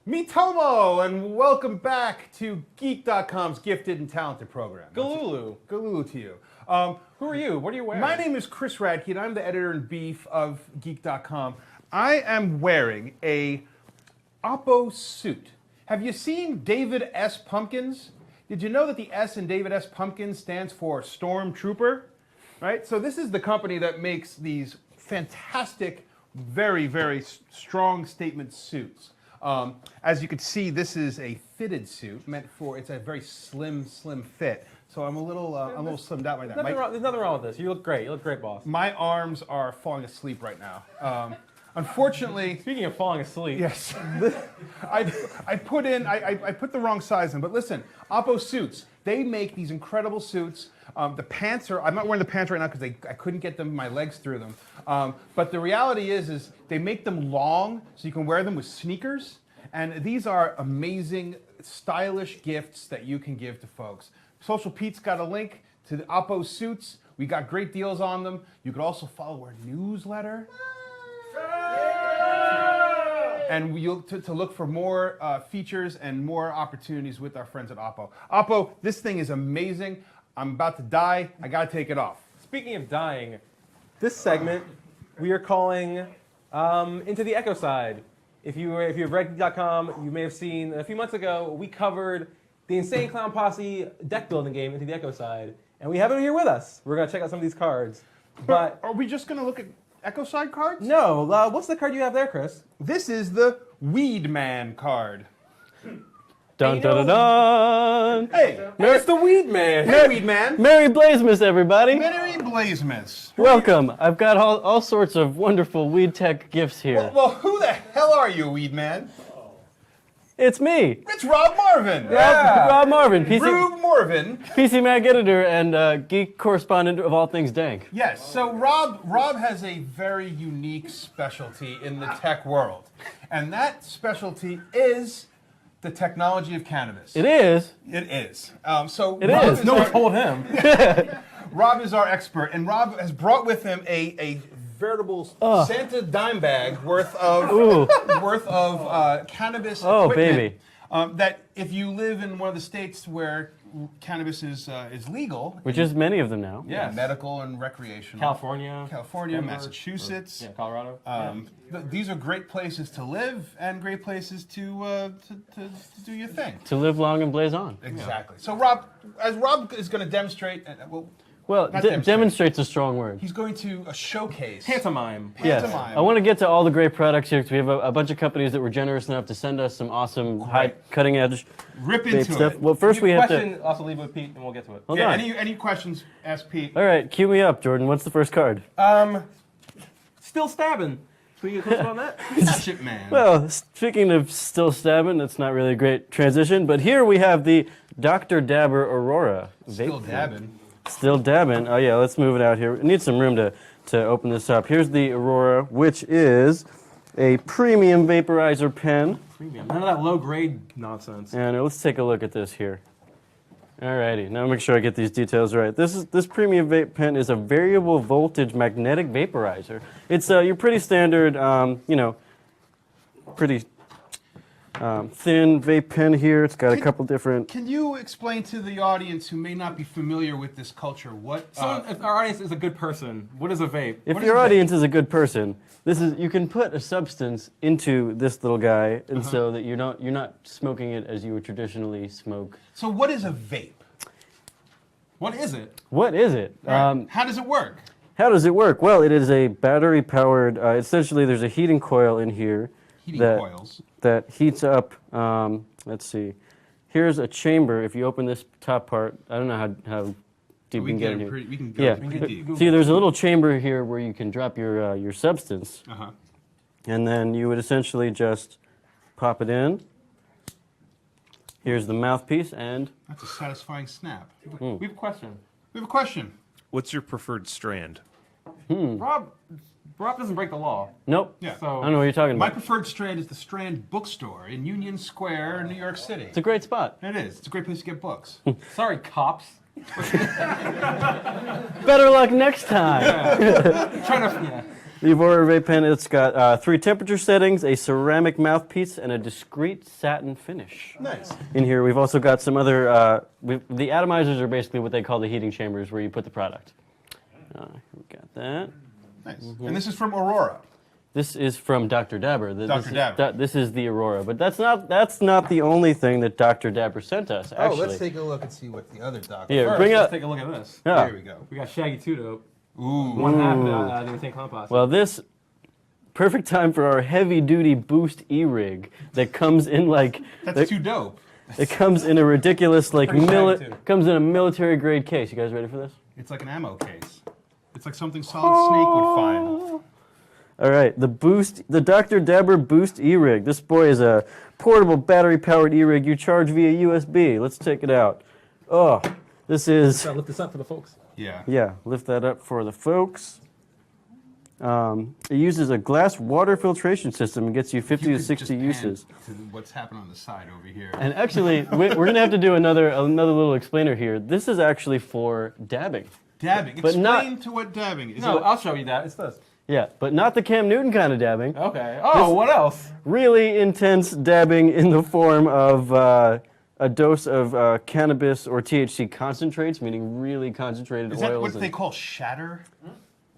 Mitomo, and welcome back to Geek.com's Gifted and Talented program. Galulu. Galulu to you. Who are you? What are you wearing? My name is Chris Radke, and I'm the editor-in-chief of Geek.com. I am wearing a Oppo suit. Have you seen David S. Pumpkins? Did you know that the S in David S. Pumpkins stands for Stormtrooper? Right? So this is the company that makes these fantastic, very, very strong statement suits. As you can see, this is a fitted suit it's a very slim fit. So I'm a little slimmed out right now. There's nothing wrong with this. You look great. You look great, boss. My arms are falling asleep right now. Unfortunately, speaking of falling asleep, yes, I put the wrong size in. But listen, Oppo suits, they make these incredible suits. The pants I'm not wearing the pants right now because I couldn't get my legs through them. But the reality is they make them long so you can wear them with sneakers. And these are amazing, stylish gifts that you can give to folks. Social Pete's got a link to the Oppo suits. We got great deals on them. You could also follow our newsletter. And to look for more features and more opportunities with our friends at Oppo. Oppo, this thing is amazing. I'm about to die. I gotta take it off. Speaking of dying, this segment we are calling Into the Echoside. If you have read Geek.com, you may have seen a few months ago we covered the Insane Clown Posse deck building game Into the Echoside, and we have it here with us. We're gonna check out some of these cards. But are we just gonna look at Echoside cards? No. What's the card you have there, Chris? This is the Weed Man card. Dun dun dun dun! Hey, it's the Weed Man. Hey, Weed Man. Merry Blazemas, everybody! Merry Blazemas. Welcome. I've got all sorts of wonderful weed tech gifts here. Well, who the hell are you, Weed Man? It's me. It's Rob Marvin. Rob Marvin, Rube Marvin. PC Mag editor and geek correspondent of all things dank. Yes. So Rob has a very unique specialty in the tech world, and that specialty is the technology of cannabis. It is. It is. No one told him. Rob is our expert, and Rob has brought with him a veritable Santa dime bag worth of cannabis equipment. Baby. That if you live in one of the states where cannabis is legal, Which is many of them now. yeah, medical and recreational. California, Denver, Massachusetts. Colorado. These are great places to live and great places to do your thing. To live long and blaze on. Exactly. So Rob is going to demonstrate, Demonstrate's a strong word. he's going to showcase. Pantomime. Yes. Pantomime. I want to get to all the great products here because we have a bunch of companies that were generous enough to send us some awesome, high, cutting-edge Rip vape into stuff. it. Well, first we have question, to... also leave it with Pete, and we'll get to it. Hold on. Any questions? Ask Pete. All right, cue me up, Jordan. What's the first card? Still stabbing. Can we get close on that? Shit, man. Well, speaking of still stabbing, that's not really a great transition, but here we have the Dr. Dabber Aurora. Still vape dabbing. Still dabbing. Oh yeah, let's move it out here. We need some room to open this up. Here's the Aurora, which is a premium vaporizer pen. Premium. None of that low-grade nonsense. And let's take a look at this here. Alrighty, now make sure I get these details right. This premium vape pen is a variable voltage magnetic vaporizer. It's your pretty standard, pretty thin vape pen here. It's got a couple different... Can you explain to the audience who may not be familiar with this culture what... If our audience is a good person, what is a vape? If your audience is a good person, you can put a substance into this little guy, and so that you're not smoking it as you would traditionally smoke. So what is a vape? What is it? What is it? Right. How does it work? How does it work? Well, it is a battery-powered. Essentially, there's a heating coil in here. Coils. That heats up. Let's see. Here's a chamber. If you open this top part, I don't know how deep we can get in here. We can go pretty deep. See, there's a little chamber here where you can drop your substance, and then you would essentially just pop it in. Here's the mouthpiece, and that's a satisfying snap. We have a question. We have a question. What's your preferred strand? Rob doesn't break the law. Nope. Yeah. So I don't know what you're talking My about. preferred strand is the Strand Bookstore in Union Square, New York City. It's a great spot. It is. It's a great place to get books. sorry, cops. Better luck next time. Trying to. Yeah. The Aurora vape pen, it's got 3 temperature settings, a ceramic mouthpiece, and a discreet satin finish. Nice. In here, we've also got some other, the atomizers are basically what they call the heating chambers where you put the product. We got that. Nice. And this is from Aurora. This is from Dr. Dabber. Dr. Dabber. This is the Aurora, but that's not the only thing that Dr. Dabber sent us, actually. Oh, let's take a look and see what the other doctor. Here, First, bring let's up. take a look at this. Yeah. There we go. We got Shaggy Two Dope. Ooh. One half of the Insane Clown Posse. Well, this perfect time for our heavy-duty boost e-rig that comes in like That's too dope. it comes in a ridiculous like Pretty shaggy, too. comes in a military-grade case. You guys ready for this? It's like an ammo case. It's like something Solid Snake would find. All right, the Dr. Dabber Boost e-rig. This boy is a portable battery-powered e-rig you charge via USB. Let's take it out. Oh, this is Lift this up for the folks. Yeah. lift that up for the folks. It uses a glass water filtration system and gets you 50 You to could 60 just pan uses. to what's happening on the side over here. And actually, we're going to have to do another little explainer here. This is actually for dabbing. Dabbing. But Explain not- to what dabbing is. No, I'll show you that. It's this. Yeah, but not the Cam Newton kind of dabbing. Okay. Oh, what else? Really intense dabbing in the form of a dose of cannabis or THC concentrates, meaning really concentrated Is that oils. what they call shatter?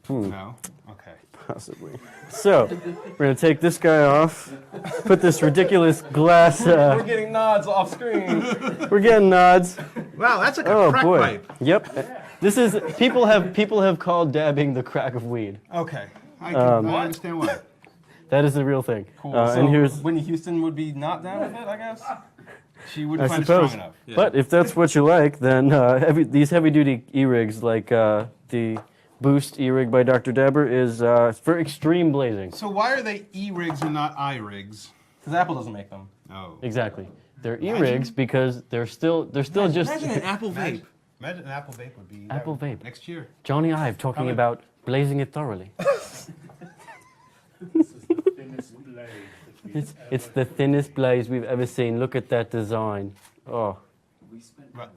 No? Okay. Possibly. So, we're going to take this guy off, put this ridiculous glass. We're getting nods off screen. We're getting nods. Wow, that's like a Oh crack boy. pipe. Yep. This is people have called dabbing the crack of weed. Okay. I understand why. That is the real thing. Cool. And So here's, Whitney Houston would be not down with it, I guess. She wouldn't I find it suppose. strong enough. But if that's what you like, then these heavy-duty e-rigs like the Boost e-rig by Dr. Dabber is for extreme blazing. So why are they E-rigs and not I-rigs? Because Apple doesn't make them. Oh. Exactly. They're e-rigs because they're still just Imagine an Apple vape. Imagine an Apple vape would be Apple vape. next year. Johnny Ive talking about blazing it thoroughly. It's the thinnest blaze we've ever seen. Look at that design. Oh. But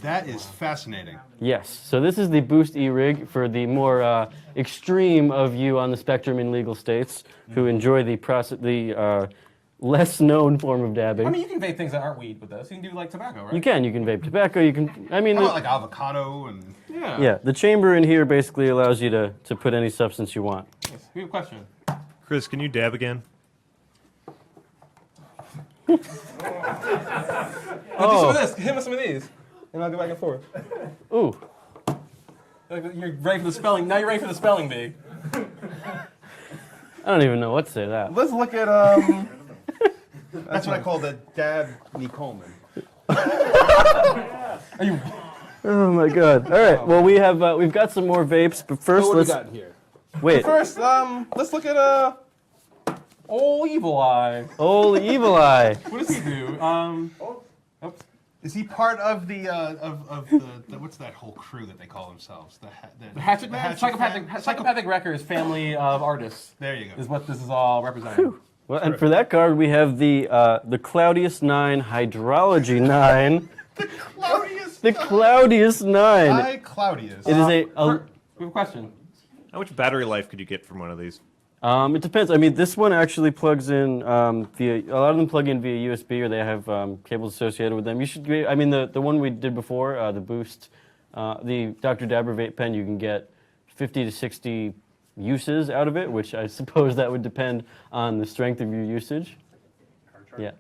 that is fascinating. Yes. So this is the Boost e-rig for the more extreme of you on the spectrum in legal states who enjoy the less known form of dabbing. I mean, you can vape things that aren't weed with this. You can do like tobacco, right? You can vape tobacco. You can. I mean, How about like avocado and... Yeah. yeah. The chamber in here basically allows you to put any substance you want. Yes. We have a question. Chris, can you dab again? Do some of this. Hit with some of these. And I'll go back and forth. Ooh. You're ready for the spelling. Now you're ready for the spelling bee. I don't even know what to say to that. Let's look at That's what I call the Dabney Coleman. Are you? Oh my God! All right. Well, we've got some more vapes, but first What do we let's got in here? wait. First, let's look at Old Evil Eye. Old Evil Eye. What does he do? Oops. Is he part of the what's that whole crew that they call themselves? The Hatchet Man? Fam- Psychopathic Wreckers family of artists There you go. is what this is all representing. Well, and for that card, we have the Cloudiest 9 Hydrology 9. Claudius. The Cloudiest 9. Hi, Claudius. It is We have a question. How much battery life could you get from one of these? it depends. I mean, this one actually plugs in via. A lot of them plug in via USB, or they have cables associated with them. You should. I mean, the one we did before, the Boost, the Dr. Dabber vape pen, you can get 50 to 60 uses out of it, which I suppose that would depend on the strength of your usage. Yeah.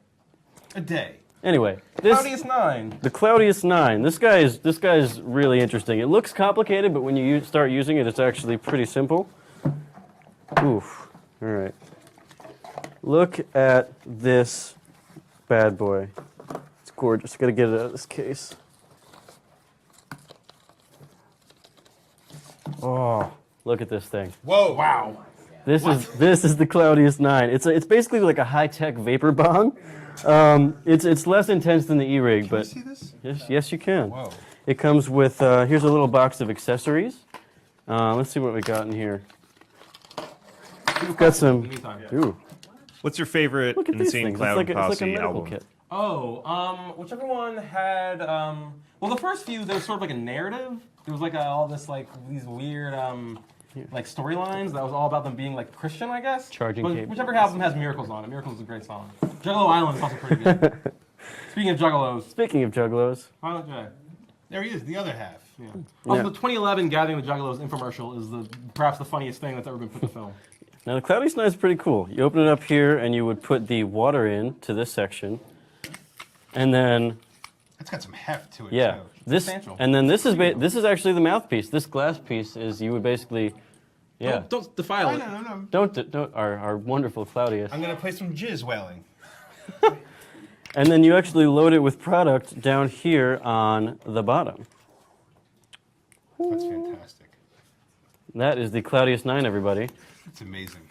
A day. Anyway, this Cloudiest 9. the Cloudiest 9. This guy is really interesting. It looks complicated, but when you start using it, it's actually pretty simple. Oof. All right. Look at this bad boy. It's gorgeous. Got to get it out of this case. Oh, look at this thing. Whoa! Wow. This is the Cloudiest 9. It's basically like a high-tech vapor bong. It's less intense than the e-rig, Can you but see this? yes you can. Whoa. It comes with here's a little box of accessories. Let's see what we got in here. We've got some. Ooh, What's your favorite look at these Insane things. Clown It's like Posse a medical album? kit. Oh, whichever one had, well, the first few, there was sort of like a narrative. There was like all this, like, these weird, like storylines that was all about them being like Christian, I guess. Charging But cables. whichever album has Miracles on it. Miracles is a great song. Juggalo Island is also pretty good. Speaking of Juggalos, Speaking of juggalos, Violent J. There he is, the other half. Yeah. Also, Yeah. the 2011 Gathering the Juggalos infomercial is perhaps the funniest thing that's ever been put to film. now the Cloudy Snipe is pretty cool. You open it up here, and you would put the water in to this section, and then It's got some heft to it, yeah, too. this, Substantial. and then this is actually the mouthpiece. This glass piece is you would basically, yeah. Don't defile it. No. Don't our wonderful Cloudius. I'm going to play some jizz wailing. And then you actually load it with product down here on the bottom. That's fantastic. That is the Cloudius 9, everybody. It's amazing.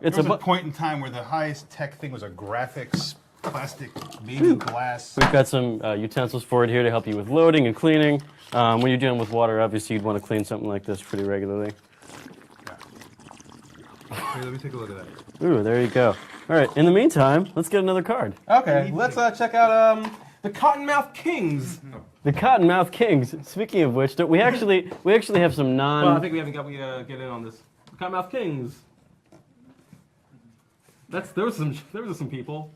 It's There was a a point in time where the highest tech thing was a graphics, plastic, maybe glass. We've got some utensils for it here to help you with loading and cleaning. When you're dealing with water, obviously you'd want to clean something like this pretty regularly. Here, let me take a look at that. Ooh, there you go. All right, in the meantime, let's get another card. Okay, let's check out the Cottonmouth Kings. The Cottonmouth Kings. Speaking of which, we actually have some Well, I think we get in on this. The Cottonmouth Kings. There was some people.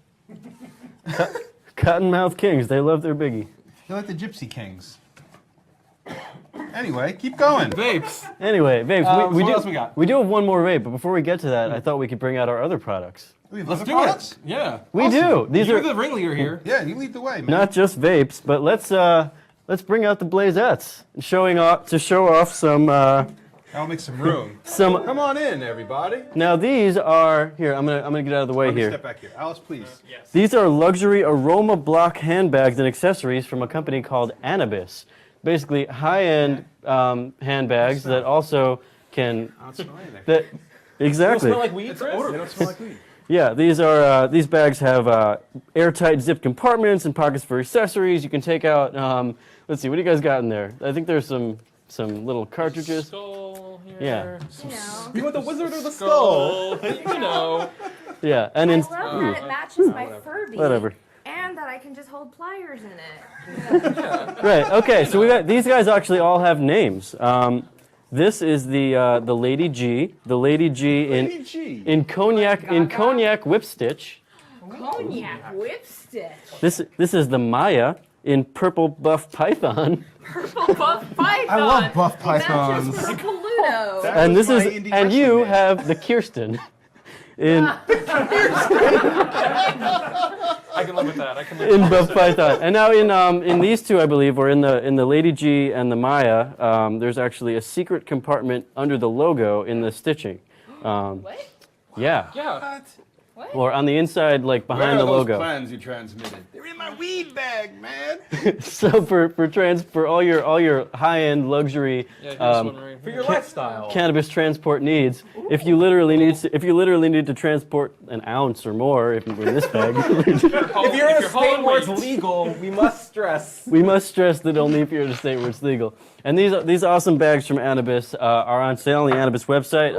Cottonmouth Kings. They love their biggie. You're like the Gypsy Kings. Anyway, keep going. Vapes. Anyway, babes, what else we got? We do have one more vape, but before we get to that, I thought we could bring out our other products. We have Let's other do products? it. Yeah. We do. These You're are the ringleader here. Yeah, you lead the way, man. not just vapes, but let's bring out the Blazettes, to show off some. I'll make some room. Come on in, everybody. Now these are here. I'm gonna get out of the way Let me here. step back here. Alice, please. These are luxury aroma block handbags and accessories from a company called Cannabis. Basically, high-end handbags that also can. I don't smell anything. That exactly. Smell like weed, It's Chris? odorless. They don't smell like weed. Yeah, these bags have airtight zipped compartments and pockets for accessories. You can take out. Let's see, what do you guys got in there? I think there's some little cartridges. Skull here. Yeah. You know. You want the Wizard or the Skull? You know. Yeah, and I in love that it matches my Furby. whatever. And that I can just hold pliers in it. Right. Okay. So we got these guys actually all have names. This is the Lady G. The Lady G Lady G. in cognac whip stitch. Cognac whipstick. This is the Maya in purple buff python. Purple buff python. I love buff Matches pythons. purple Ludo. That And was this is my indie and wrestling you band. have the Kirsten in I can live with that. I can live in with buff python. And now in these two, I believe, or in the Lady G and the Maya, there's actually a secret compartment under the logo in the stitching. What? Yeah. Yeah. Or on the inside, like behind the logo. plans you transmitted? They're in my weed bag, man. So for all your high-end luxury Yeah, here's one right For here. your lifestyle. cannabis transport needs, if you literally need to transport an ounce or more, if you're in this bag, If you're in a state hauling where it's weight. legal, we must stress. we must stress that only if you're in a state where it's legal. And these awesome bags from Cannabis are on sale on the Cannabis website.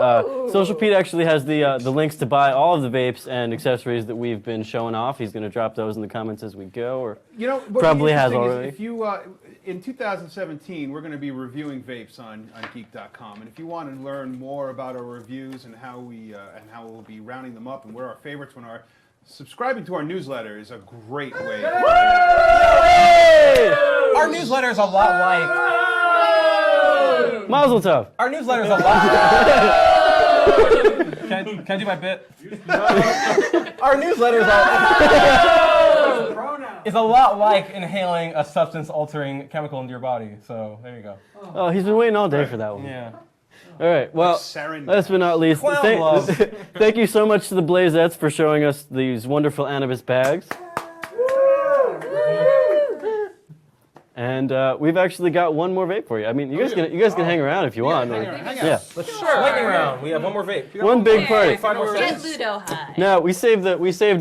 Social Pete actually has the links to buy all of the vapes and accessories that we've been showing off. He's going to drop those in the comments as we go. Or You know, what Probably has interesting is already. If you, in 2017, we're going to be reviewing vapes on Geek.com, and if you want to learn more about our reviews and how we'll be rounding them up and where our favorites one are, subscribing to our newsletter is a great way. Our newsletter is a lot like. Mazel tov. Our newsletter is a lot. Can I do my bit? Our newsletter is a lot like inhaling a substance-altering chemical into your body. So there you go. Oh, he's been waiting all day for that one. Yeah. All right. Well, Sarin. last but not least, Clown love. thank you so much to the Blazettes for showing us these wonderful Cannabis bags. And we've actually got one more vape for you. I mean, you guys can hang around if you want. or- hang yeah. Lightning round. We have one more vape. One big party. Five more Get seconds. Ludo high. Now we saved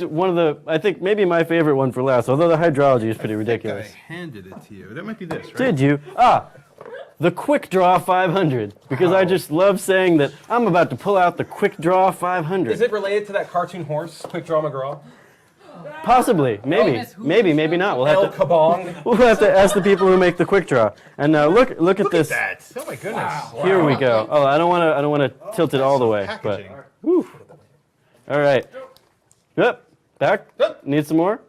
one of the, I think maybe my favorite one for last. Although the hydrology is pretty I ridiculous. handed it to you. That might be this, right? Did you? The Quick Draw 500. Because I just love saying that I'm about to pull out the Quick Draw 500. Is it related to that cartoon horse, Quick Draw McGraw? Possibly, maybe not. We'll El have to Kabong. we'll have to ask the people who make the quick draw. And look at this. That. Oh my goodness. Here we go. Oh, I don't want to tilt it all the way, but Packaging. all right. Yep. Back. Need some more?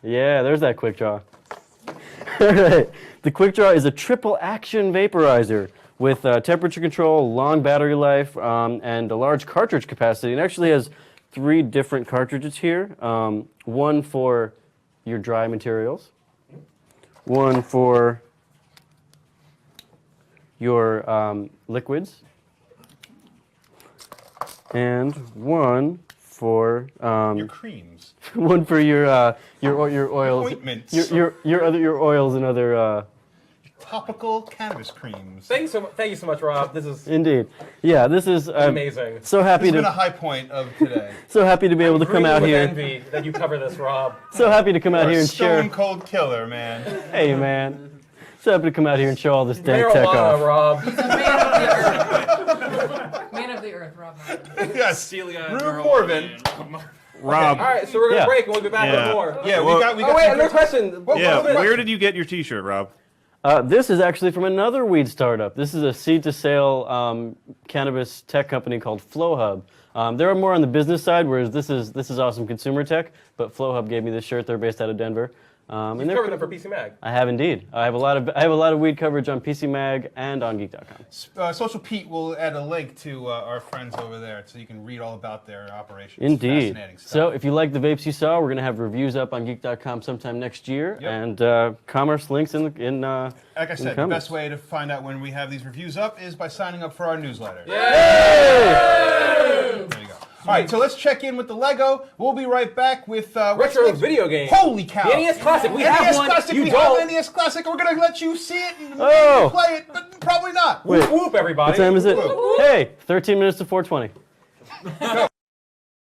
Yeah, there's that quick draw. All right. The quick draw is a triple action vaporizer with temperature control, long battery life, and a large cartridge capacity. It actually has 3 different cartridges here. One for your dry materials, one for your liquids, and one for Your creams. one for your oils, Ointments. your oils and other. Topical cannabis creams. Thank you so much, Rob. This is Indeed, yeah. This is amazing. So happy It's been a to high point of today. so happy to be able to come Breathing out with here. envy that you cover this, Rob. So happy to come out here and share. Stone cold killer, man. Hey man, so happy to come out here and show all this dank tech Marijuana, off. Rob. Man of the earth, Rob. Yes. Celia Rube Morvan. Rob. All right, so we're gonna Yeah. break and we'll be back Yeah. with more. Yeah, Well- we got. Oh wait, some another good- question. Yeah, Wait, where did you get your T-shirt, Rob? This is actually from another weed startup. This is a seed-to-sale cannabis tech company called FlowHub. They're more on the business side, whereas this is awesome consumer tech. But FlowHub gave me this shirt. They're based out of Denver. And You've they're covered them for PC Mag. I have indeed. I have a lot of weed coverage on PC Mag and on Geek.com. Social Pete will add a link to our friends over there, so you can read all about their operations. Indeed. Fascinating stuff. So if you like the vapes you saw, we're going to have reviews up on Geek.com sometime next year, Yep. and commerce links in like I said, the comments. best way to find out when we have these reviews up is by signing up for our newsletter. Hey! There you go. All right, so let's check in with the Lego. We'll be right back with Retro video game. Holy cow! The NES Classic. We NES have one. Classic. You we don't. have NES Classic. We're gonna let you see it and Oh. maybe play it, but probably not. Wait. Whoop, everybody. What time is it? Whoop. Hey, 13 minutes to 4:20.